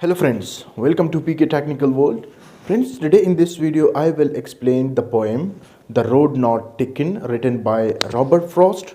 Hello friends, welcome to PK Technical World. Friends, today in this video I will explain the poem The Road Not Taken written by Robert Frost.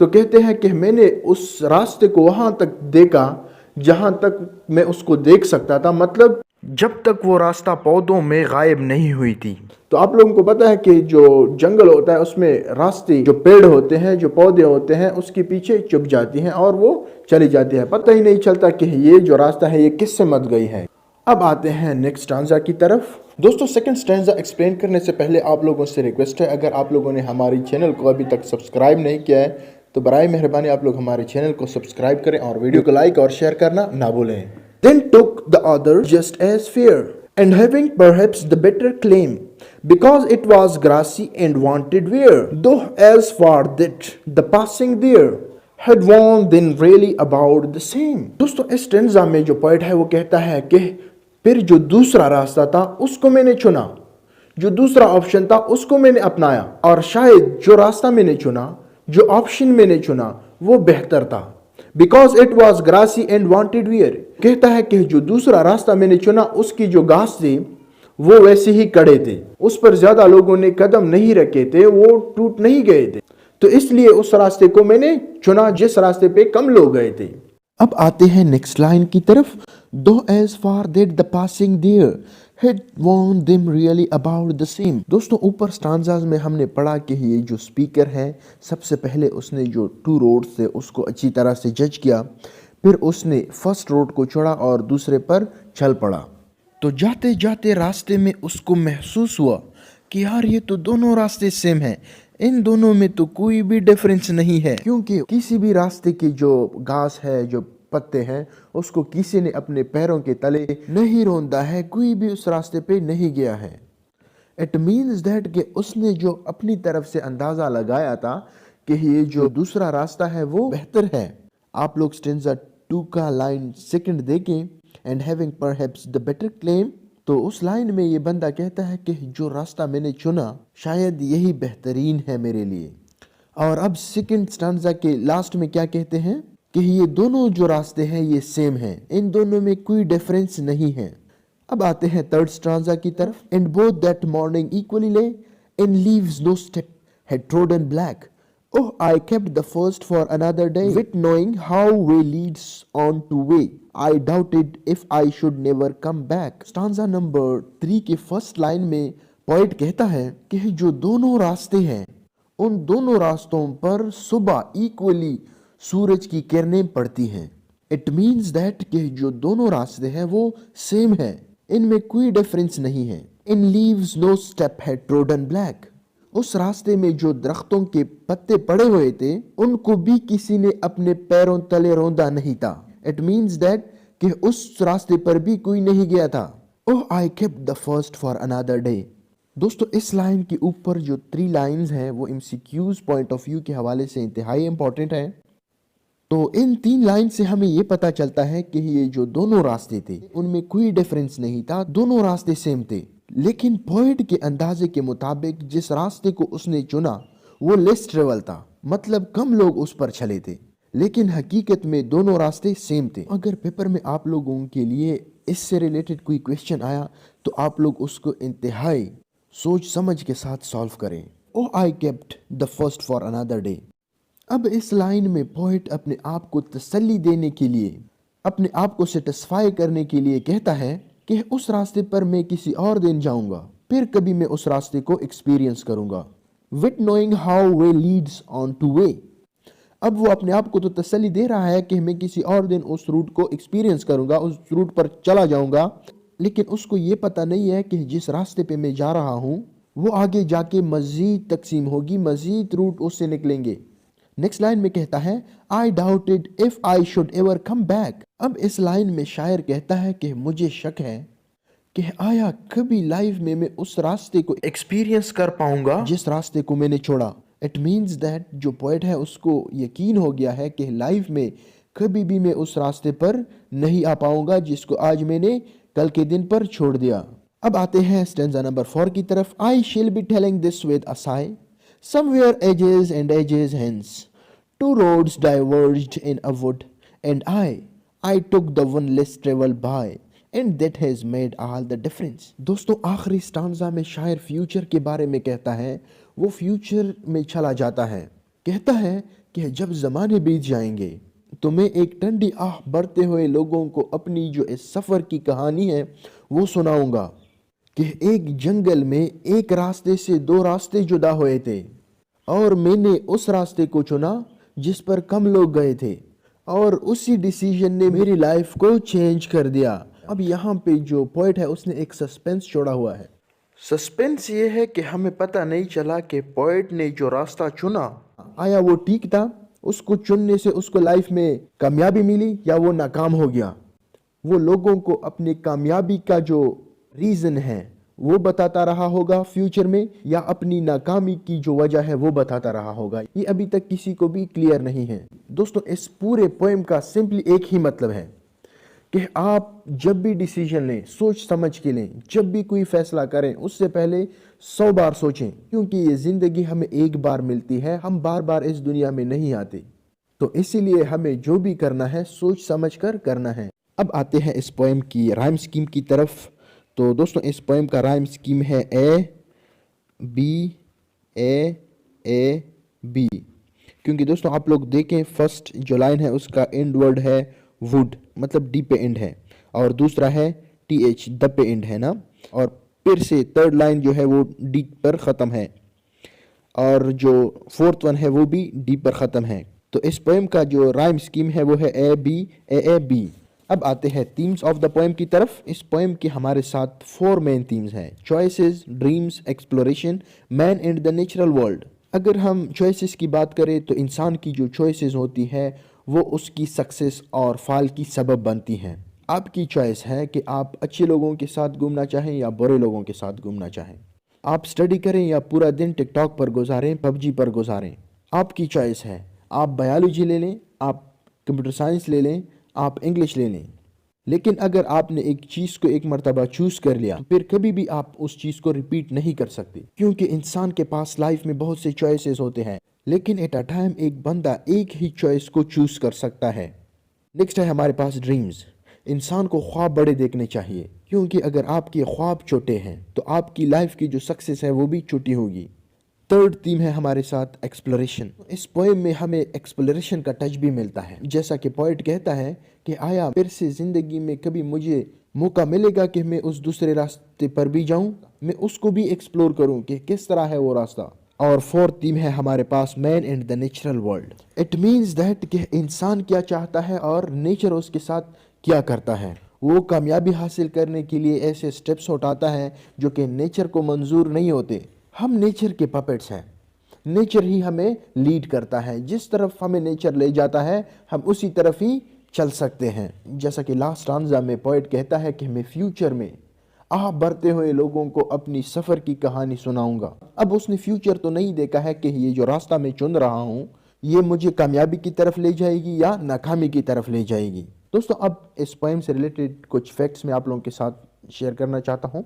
تو کہتے ہیں کہ میں نے اس راستے کو وہاں تک دیکھا جہاں تک میں اس کو دیکھ سکتا تھا، مطلب جب تک وہ راستہ پودوں میں غائب نہیں ہوئی تھی۔ تو آپ لوگوں کو پتہ ہے کہ جو جنگل ہوتا ہے اس میں راستے، جو پیڑ ہوتے ہیں، جو پودے ہوتے ہیں، اس کے پیچھے چھپ جاتی ہیں اور وہ چلی جاتی ہے، پتہ ہی نہیں چلتا کہ یہ جو راستہ ہے یہ کس سے مت گئی ہے۔ اب آتے ہیں نیکسٹ اسٹانزا کی طرف۔ دوستو سیکنڈ اسٹانزا ایکسپلین کرنے سے پہلے آپ لوگوں سے ریکویسٹ ہے، اگر آپ لوگوں نے ہماری چینل کو ابھی تک سبسکرائب نہیں کیا ہے تو برائے مہربانی آپ لوگ ہمارے چینل کو سبسکرائب کریں اور ویڈیو کو لائک اور شیئر کرنا نہ بھولیں۔ Then took the other just as fair, and having perhaps the better claim, because it was grassy and wanted wear, though as far that the passing there had worn then really about the same۔ دوستو اس ٹینزا میں جو point ہے وہ کہتا ہے کہ پھر جو دوسرا راستہ تھا اس کو میں نے چنا، جو دوسرا آپشن تھا اس کو میں نے اپنایا، اور شاید جو راستہ میں نے چنا، جو آپشن میں نے چنا وہ بہتر تھا۔ Because it was grassy and wanted wear، کہتا ہے کہ جو دوسرا راستہ میں نے چنا اس کی جو گھاس تھی وہ ویسے ہی کڑے تھے، اس پر زیادہ لوگوں نے قدم نہیں رکھے تھے، وہ ٹوٹ نہیں گئے تھے، تو اس لیے اس راستے کو میں نے چنا جس راستے پہ کم لوگ گئے تھے۔ اب آتے ہیں نیکسٹ لائن کی طرف۔ Though as far that the passing there had worn them really about the same۔ دوستوں اوپر سٹانزاز میں ہم نے پڑھا کہ یہ جو سپیکر ہے سب سے پہلے اس نے جو 2 روڈز تھے اس کو اچھی طرح سے جج کیا، پھر اس نے فرسٹ روڈ کو چھوڑا اور دوسرے پر چل پڑا، تو جاتے جاتے راستے میں اس کو محسوس ہوا کہ یار یہ تو دونوں راستے سیم ہیں، ان دونوں میں تو کوئی بھی ڈیفرنس نہیں ہے، کیونکہ کسی بھی راستے کی جو گھاس ہے، جو پتے ہیں، اس کو کسی نے اپنے پیروں کے تلے نہیں روندا ہے، کوئی بھی اس راستے پہ نہیں گیا ہے۔ اٹ مینز دیٹ کہ اس نے جو اپنی طرف سے اندازہ لگایا تھا کہ یہ جو دوسرا راستہ ہے وہ بہتر ہے۔ آپ لوگ سٹینزا 2 کا لائن سیکنڈ دیکھیں، and having perhaps the better claim, تو اس لائن میں یہ بندہ کہتا ہے کہ جو راستہ میں نے چنا شاید یہی بہترین ہے میرے لیے۔ اور اب سیکنڈ سٹانزا کے لاسٹ میں کیا کہتے ہیں کہ یہ دونوں جو راستے ہیں یہ سیم ہیں، ان دونوں میں کوئی ڈیفرنس نہیں ہے۔ اب آتے ہیں تھرڈ سٹانزا کی طرف۔ And both that morning equally lay in leaves no step had trodden black, Oh, I kept the first for another day, with knowing how way leads on to way, I doubted if I should never come back۔ Stanza number 3 کے first line میں poet کہتا ہے کہ جو دونوں راستے ہیں ان دونوں راستوں پر صبح ایکولی سورج کی کرنیں پڑتی ہیں۔ It means that کہ جو دونوں راستے ہیں وہ سیم ہیں، ان میں کوئی ڈیفرنس نہیں ہے۔ In leaves no step had trodden black، اس راستے میں جو درختوں کے پتے پڑے ہوئے تھے ان کو بھی کسی نے اپنے پیروں تلے روندا نہیں تھا۔ It means that کہ اس راستے پر بھی کوئی نہیں گیا تھا۔ Oh, I kept the first for another day۔ دوستو اس لائن کے اوپر جو 3 لائنز ہیں وہ MCQs پوائنٹ آف ویو کے حوالے سے انتہائی امپورٹنٹ ہیں۔ تو ان 3 لائن سے ہمیں یہ پتا چلتا ہے کہ یہ جو دونوں راستے تھے ان میں کوئی ڈیفرنس نہیں تھا، دونوں راستے سیم تھے، لیکن پوئٹ کے اندازے کے مطابق جس راستے کو اس نے چنا وہ لیس ٹریول تھا، مطلب کم لوگ اس پر چلے تھے، لیکن حقیقت میں دونوں راستے سیم تھے۔ اگر پیپر میں آپ لوگوں کے لیے اس سے ریلیٹڈ کوئی کویسچن آیا تو آپ لوگ اس کو انتہائی سوچ سمجھ کے ساتھ سالو کریں۔ Oh, I kept the first for another day۔ اب اس لائن میں پوئٹ اپنے آپ کو تسلی دینے کے لیے، اپنے آپ کو سیٹسفائی کرنے کے لیے کہتا ہے کہ اس راستے پر میں کسی اور دن جاؤں گا، پھر کبھی میں اس راستے کو ایکسپیرینس کروں گا۔ With knowing how way leads on to way، اب وہ اپنے آپ کو تو تسلی دے رہا ہے کہ میں کسی اور دن اس روٹ کو ایکسپیرینس کروں گا، اس روٹ پر چلا جاؤں گا، لیکن اس کو یہ پتہ نہیں ہے کہ جس راستے پہ میں جا رہا ہوں وہ آگے جا کے مزید تقسیم ہوگی، مزید روٹ اس سے نکلیں گے۔ نیکسٹ لائن میں کہتا ہے I doubted if I should ever come back۔ اب اس لائن میں شاعر کہتا ہے کہ مجھے شک ہے کہ آیا کبھی لائف میں اس راستے کو ایکسپیرینس کر پاؤں گا جس راستے کو میں نے چھوڑا۔ It means that جو پوئٹ ہے اس کو یقین ہو گیا ہے کہ لائف میں کبھی بھی میں اس راستے پر نہیں آ پاؤں گا جس کو آج میں نے کل کے دن پر چھوڑ دیا۔ اب آتے ہیں سٹینزا نمبر 4 کی طرف۔ I shall be telling this with a sigh, somewhere ages and ages hence, 2 roads diverged in a wood, and I took the one less traveled by, and that has made all the difference۔ دوستو آخری سٹانزا میں شاعر future کے بارے میں کہتا ہے، وہ فیوچر میں چلا جاتا ہے کہتا ہے کہ جب زمانے بیت جائیں گے تو میں ایک ٹھنڈی آہ بڑھتے ہوئے لوگوں کو اپنی جو اس سفر کی کہانی ہے وہ سناؤں گا کہ ایک جنگل میں ایک راستے سے دو راستے جدا ہوئے تھے اور میں نے اس راستے کو چنا جس پر کم لوگ گئے تھے اور اسی ڈیسیژن نے میری لائف کو چینج کر دیا۔ اب یہاں پہ جو پوئٹ ہے اس نے ایک سسپینس چھوڑا ہوا ہے۔ سسپینس یہ ہے کہ ہمیں پتہ نہیں چلا کہ پوئٹ نے جو راستہ چنا آیا وہ ٹھیک تھا، اس کو چننے سے اس کو لائف میں کامیابی ملی یا وہ ناکام ہو گیا۔ وہ لوگوں کو اپنی کامیابی کا جو ریزن ہے وہ بتاتا رہا ہوگا فیوچر میں، یا اپنی ناکامی کی جو وجہ ہے وہ بتاتا رہا ہوگا۔ یہ ابھی تک کسی کو بھی کلیئر نہیں ہے۔ دوستو اس پورے پوئم کا سمپلی ایک ہی مطلب ہے کہ آپ جب بھی ڈیسیژن لیں سوچ سمجھ کے لیں، جب بھی کوئی فیصلہ کریں اس سے پہلے 100 بار سوچیں، کیونکہ یہ زندگی ہمیں ایک بار ملتی ہے، ہم بار بار اس دنیا میں نہیں آتے، تو اسی لیے ہمیں جو بھی کرنا ہے سوچ سمجھ کر کرنا ہے۔ اب آتے ہیں اس پوئم کی رائم سکیم کی طرف۔ تو دوستو اس پوئم کا رائم سکیم ہے اے بی اے اے بی، کیونکہ دوستو آپ لوگ دیکھیں فرسٹ جو لائن ہے اس کا اینڈ ورڈ ہے ووڈ، مطلب ڈی پہ اینڈ ہے، اور دوسرا ہے ٹی ایچ د پہ اینڈ ہے نا، اور پھر سے تھرڈ لائن جو ہے وہ ڈی پر ختم ہے، اور جو فورتھ ون ہے وہ بھی ڈی پر ختم ہے۔ تو اس پوئم کا جو رائم سکیم ہے وہ ہے اے بی اے اے بی۔ اب آتے ہیں تھیمز آف دا پوئم کی طرف۔ اس پوئم کے ہمارے ساتھ 4 مین تھیمز ہیں: choices, dreams, exploration, man and the natural world. اگر ہم چوائسز کی بات کریں تو انسان کی جو چوائسز ہوتی ہے وہ اس کی سکسیس اور فال کی سبب بنتی ہیں۔ آپ کی چوائس ہے کہ آپ اچھے لوگوں کے ساتھ گھومنا چاہیں یا برے لوگوں کے ساتھ گھومنا چاہیں، آپ سٹڈی کریں یا پورا دن ٹک ٹاک پر گزاریں، پب جی پر گزاریں، آپ کی چوائس ہے۔ آپ بایولوجی لے لیں، آپ کمپیوٹر سائنس لے لیں، آپ انگلش لے لیں، لیکن اگر آپ نے ایک چیز کو ایک مرتبہ چوز کر لیا تو پھر کبھی بھی آپ اس چیز کو ریپیٹ نہیں کر سکتے، کیونکہ انسان کے پاس لائف میں بہت سے چوائسز ہوتے ہیں، لیکن ایٹ اے ٹائم ایک بندہ ایک ہی چوائس کو چوز کر سکتا ہے۔ نیکسٹ ہے ہمارے پاس ڈریمز۔ انسان کو خواب بڑے دیکھنے چاہیے، کیونکہ اگر آپ کے خواب چھوٹے ہیں تو آپ کی لائف کی جو سکسیس ہے وہ بھی چھوٹی ہوگی۔ تھرڈ تھیم ہے ہمارے ساتھ ایکسپلوریشن۔ اس پوئم میں ہمیں ایکسپلوریشن کا ٹچ بھی ملتا ہے، جیسا کہ پوئٹ کہتا ہے کہ آیا پھر سے زندگی میں کبھی مجھے موقع ملے گا کہ میں اس دوسرے راستے پر بھی جاؤں، میں اس کو بھی ایکسپلور کروں کہ کس طرح ہے وہ راستہ۔ اور فورتھ تھیم ہے ہمارے پاس man and the natural world. It means that کہ انسان کیا چاہتا ہے اور نیچر اس کے ساتھ کیا کرتا ہے۔ وہ کامیابی حاصل کرنے کے لیے ایسے سٹیپس اٹھاتا ہے جو کہ نیچر کو منظور نہیں ہوتے۔ ہم نیچر کے پپٹس ہیں، نیچر ہی ہمیں لیڈ کرتا ہے، جس طرف ہمیں نیچر لے جاتا ہے ہم اسی طرف ہی چل سکتے ہیں۔ جیسا کہ لاسٹ آنزا میں پوئٹ کہتا ہے کہ میں فیوچر میں بڑھتے ہوئے لوگوں کو اپنی سفر کی کہانی سناؤں گا۔ اب اس نے فیوچر تو نہیں دیکھا ہے کہ یہ جو راستہ میں چن رہا ہوں یہ مجھے کامیابی کی طرف لے جائے گی یا ناکامی کی طرف لے جائے گی۔ دوستو اب اس پوئم سے ریلیٹڈ کچھ فیکٹس میں آپ لوگوں کے ساتھ شیئر کرنا چاہتا ہوں۔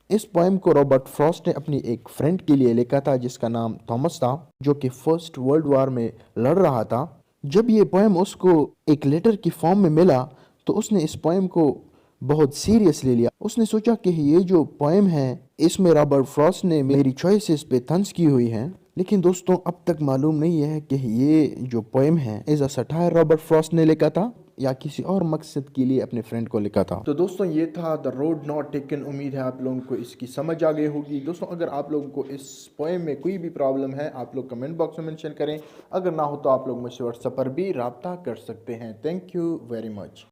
اس پوئم کو رابرٹ فراسٹ نے اپنی ایک فرینڈ کے لیے لکھا تھا جس کا نام تھامس تھا، جو کہ فرسٹ ورلڈ وار میں لڑ رہا تھا۔ جب یہ پوئم اس کو ایک لیٹر کی فارم میں ملا تو اس نے اس پوئم کو بہت سیریس لے لیا۔ اس نے سوچا کہ یہ جو پوئم ہے اس میں رابرٹ فراسٹ نے میری چوائسز پہ طنز کی ہوئی ہے، لیکن دوستوں اب تک معلوم نہیں ہے کہ یہ جو پوئم ہے ایز اے سٹائر رابرٹ فراسٹ نے لکھا تھا یا کسی اور مقصد کے لیے اپنے فرینڈ کو لکھا تھا۔ تو دوستوں یہ تھا دا روڈ ناٹ ٹیکن۔ امید ہے آپ لوگوں کو اس کی سمجھ آ گئی ہوگی۔ دوستوں اگر آپ لوگوں کو اس پوئم میں کوئی بھی پرابلم ہے آپ لوگ کمنٹ باکس میں منشن کریں، اگر نہ ہو تو آپ لوگ مجھ سے واٹس ایپ پر بھی رابطہ کر سکتے ہیں۔ Thank you very much.